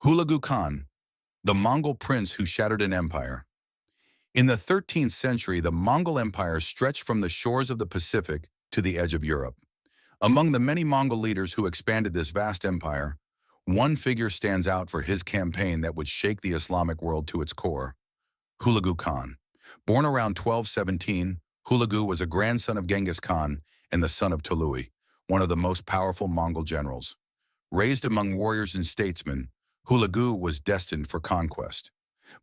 Hulagu Khan, the Mongol prince who shattered an empire. In the 13th century, the Mongol Empire stretched from the shores of the Pacific to the edge of Europe. Among the many Mongol leaders who expanded this vast empire, one figure stands out for his campaign that would shake the Islamic world to its core: Hulagu Khan. Born around 1217, Hulagu was a grandson of Genghis Khan and the son of Tolui, one of the most powerful Mongol generals. Raised among warriors and statesmen, Hulagu was destined for conquest.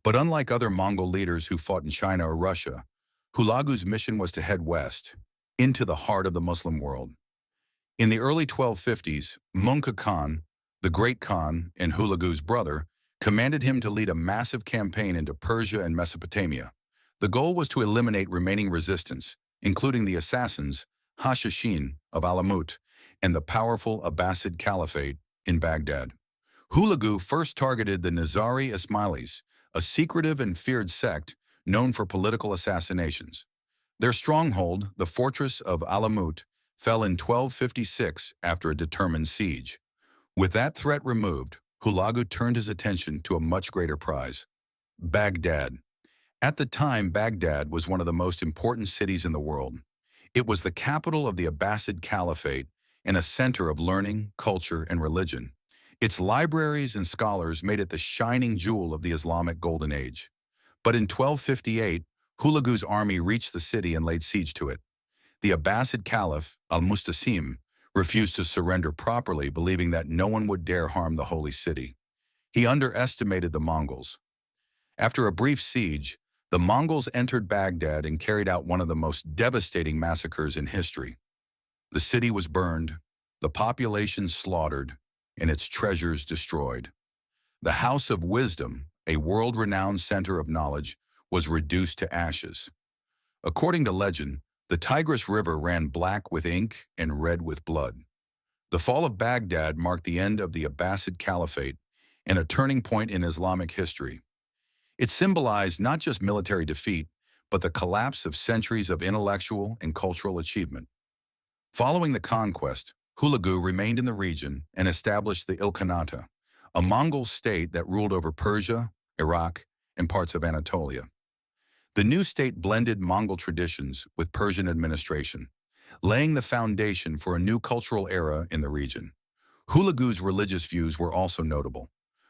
But unlike other Mongol leaders who fought in China or Russia, Hulagu's mission was to head west, into the heart of the Muslim world. In the early 1250s, Mongol Khan, the Great Khan and Hulagu's brother, commanded him to lead a massive campaign into Persia and Mesopotamia. The goal was to eliminate remaining resistance, including the assassins, Hashashin of Alamut, and the powerful Abbasid Caliphate in Baghdad. Hulagu first targeted the Nizari Ismailis, a secretive and feared sect known for political assassinations. Their stronghold, the fortress of Alamut, fell in 1256 after a determined siege. With that threat removed, Hulagu turned his attention to a much greater prize: Baghdad. At the time, Baghdad was one of the most important cities in the world. It was the capital of the Abbasid Caliphate and a center of learning, culture, and religion. Its libraries and scholars made it the shining jewel of the Islamic Golden Age. But in 1258, Hulagu's army reached the city and laid siege to it. The Abbasid Caliph, al-Mustasim, refused to surrender properly, believing that no one would dare harm the holy city. He underestimated the Mongols. After a brief siege, the Mongols entered Baghdad and carried out one of the most devastating massacres in history. The city was burned, the population slaughtered, and its treasures destroyed. The House of Wisdom, a world-renowned center of knowledge, was reduced to ashes. According to legend, the Tigris River ran black with ink and red with blood. The fall of Baghdad marked the end of the Abbasid Caliphate and a turning point in Islamic history. It symbolized not just military defeat, but the collapse of centuries of intellectual and cultural achievement. Following the conquest, Hulagu remained in the region and established the Ilkhanate, a Mongol state that ruled over Persia, Iraq, and parts of Anatolia. The new state blended Mongol traditions with Persian administration, laying the foundation for a new cultural era in the region. Hulagu's religious views were also notable.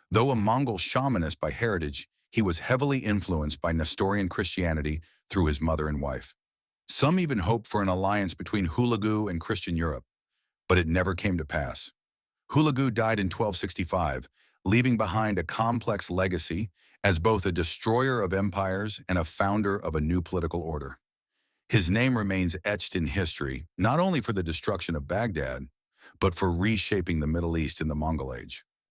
Though a Mongol shamanist by heritage, he was heavily influenced by Nestorian Christianity through his mother and wife. Some even hoped for an alliance between Hulagu and Christian Europe, but it never came to pass. Hulagu died in 1265, leaving behind a complex legacy as both a destroyer of empires and a founder of a new political order. His name remains etched in history, not only for the destruction of Baghdad, but for reshaping the Middle East in the Mongol Age.